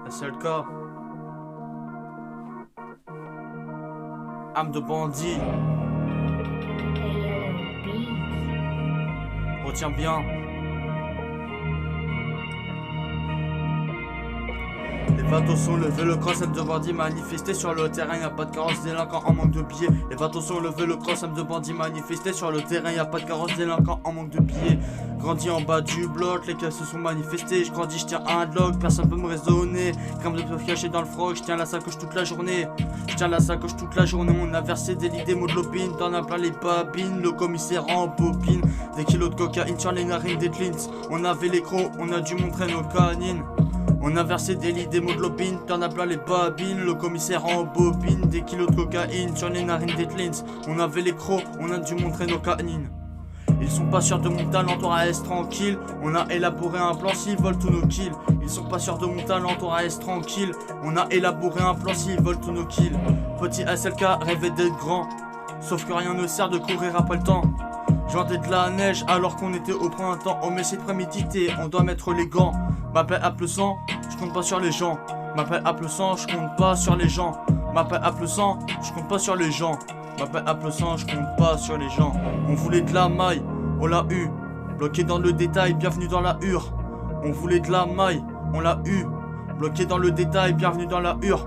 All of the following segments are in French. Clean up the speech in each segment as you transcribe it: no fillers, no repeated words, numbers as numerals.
SLK. Âme de bandit. Retiens bien. Les vatos sont levés, le cross aime de bandits manifester sur le terrain, y'a pas de carrosse délinquant en manque de billets. Les vatos sont levés, le cross aime de bandits manifester sur le terrain, y'a pas de carrosse délinquant en manque de billets. Grandi en bas du bloc, les caisses se sont manifestés. Je grandis, je tiens un log, personne peut me raisonner. Crème de peu cachée dans le froc, je tiens la sacoche toute la journée. Je tiens la sacoche toute la journée, on a versé des lits d'hémoglobine. T'en as plein les babines, le commissaire en bobine. Des kilos de cocaïne sur les narines des Tlins. On avait les crocs, on a dû montrer nos canines. On a versé des lits d'hémoglobine, t'en as plein les babines, le commissaire en bobine, des kilos de cocaïne sur les narines des Tlins. On avait les crocs, on a dû montrer nos canines. Ils sont pas sûrs de mon talent, on reste tranquille. On a élaboré un plan s'ils volent tous nos kills. Ils sont pas sûrs de mon talent, on reste tranquille. On a élaboré un plan s'ils volent tous nos kills. Petit SLK rêvait d'être grand, sauf que rien ne sert de courir après le temps. J'entendais de la neige alors qu'on était au printemps. On met cette prémédité, on doit mettre les gants. M'appelle Apple 100, je compte pas sur les gens. M'appelle Apple 100, je compte pas sur les gens. M'appelle Apple 100, je compte pas sur les gens. M'appelle Apple 100, je compte pas sur les gens. On voulait de la maille, on l'a eu. Bloqué dans le détail, bienvenue dans la hure. On voulait de la maille, on l'a eu. Bloqué dans le détail, bienvenue dans la hure.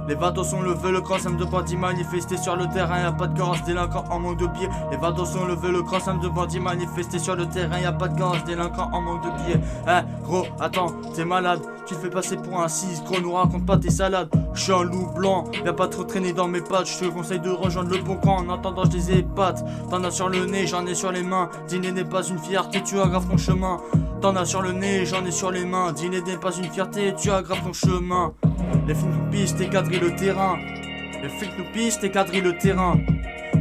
Les vatos sont levés, le cross aime de bandits manifester sur le terrain, y'a pas de carrosse délinquant en manque de billets. Les vatos sont levés, le cross aime de bandits manifester sur le terrain, y'a pas de carrosse délinquant en manque de billets. Gros, attends, t'es malade, tu te fais passer pour un 6, gros, nous raconte pas tes salades. Je suis un loup blanc, viens pas trop traîner dans mes pattes. Je te conseille de rejoindre le bon camp, en attendant je les épate. T'en as sur le nez, j'en ai sur les mains. Dîner n'est pas une fierté, tu aggraves ton chemin. T'en as sur le nez, j'en ai sur les mains. Dîner n'est pas une fierté, tu aggraves ton chemin. Les flics nous pistent et quadrillent le terrain. Les flics nous pistent et quadrillent le terrain.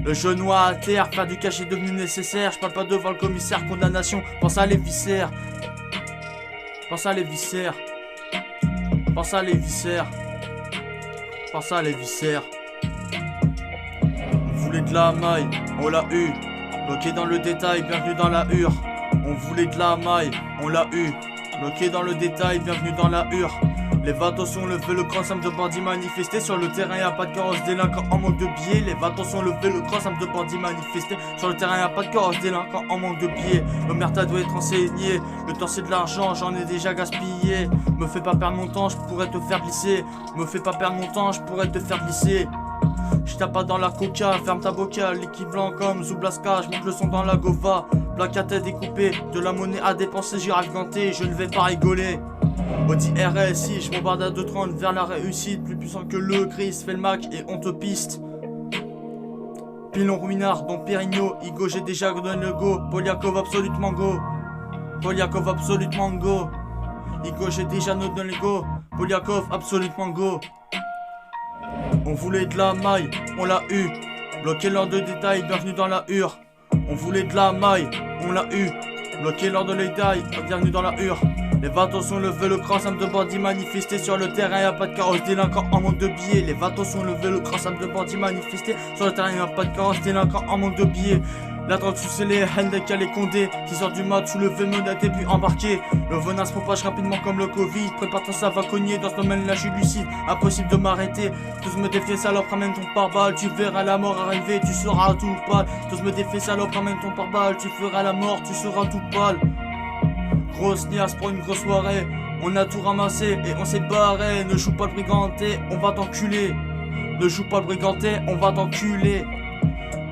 Le genou à terre, faire du cash est devenu nécessaire. Je parle pas devant le commissaire, condamnation. Pense à les viscères. Pense à les viscères. Pense à les viscères. Pense à les viscères. On voulait de la maille, on l'a eu. Bloqué dans le détail, bienvenue dans la hure. On voulait de la maille, on l'a eu. Bloqué dans le détail, bienvenue dans la hure. Les vatos sont levés, le cross de bandits manifester sur le terrain, y'a pas de carrosse délinquant en manque de billets. Les vatos sont levés, le cross de bandits manifester sur le terrain, y'a pas de carrosse délinquant en manque de billets. Le merta doit être enseigné, le temps c'est de l'argent, j'en ai déjà gaspillé. Me fais pas perdre mon temps, je pourrais te faire glisser. Me fais pas perdre mon temps, je pourrais te faire glisser. Je tape pas dans la coca, ferme ta boca, liquide blanc comme Zoublaska, je monte le son dans la gova. Plaque à tête découpée, de la monnaie à dépenser, j'y ganté, je ne vais pas rigoler. Audi RSI, je bombarde à 2,30 vers la réussite, plus puissant que le Chris, fait le Mac et on te piste. Pilon Ruinard, Don Périgno, Igo, j'ai déjà donné le go. Poliakov absolument go. Poliakov absolument go. Igo, j'ai déjà donné le go. Poliakov absolument go. On voulait de la maille, on l'a eu. Bloqué l'ordre de détail, bienvenue dans la hure. On voulait de la maille, on l'a eu. Bloqué l'ordre de détail, bienvenue dans la hure. Les vatos sont levés, le cross de bandits manifester sur le terrain, y'a pas de carrosse délinquant en manque de billets. Les vatos sont levés, le cross de bandits manifester sur le terrain, y'a pas de carrosse délinquant en manque de billets. La drogue sous les Hendek à les condés. 6h du mat, soulevé, menotté puis embarqué. Le venin se propage rapidement comme le Covid. Prépare-toi, ça va cogner. Dans ce domaine-là, je suis lucide. Impossible de m'arrêter. Tous me défier, salope, ramène ton pare-balles. Tu verras la mort arriver, tu seras tout pâle. Tous me défier, salope, ramène ton pare-balles. Tu feras la mort, tu seras tout pâle. Grosse niasse pour une grosse soirée. On a tout ramassé et on s'est barré. Ne joue pas le briganté, on va t'enculer. Ne joue pas le briganté, on va t'enculer.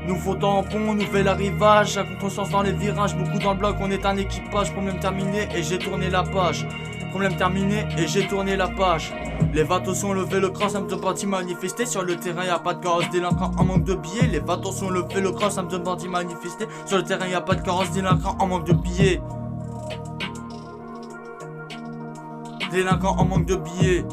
Nouveau tampon, nouvel arrivage, à contresens dans les virages, beaucoup dans le bloc, on est un équipage. Problème terminé et j'ai tourné la page. Problème terminé et j'ai tourné la page. Les vatos sont levés, le cross de bandits manifester sur le terrain, y'a pas de carrosse délinquant en manque de billets. Les vatos sont levés, le cross de bandits manifester sur le terrain, y'a pas de carrosse délinquant en manque de billets. Délinquant en manque de billets.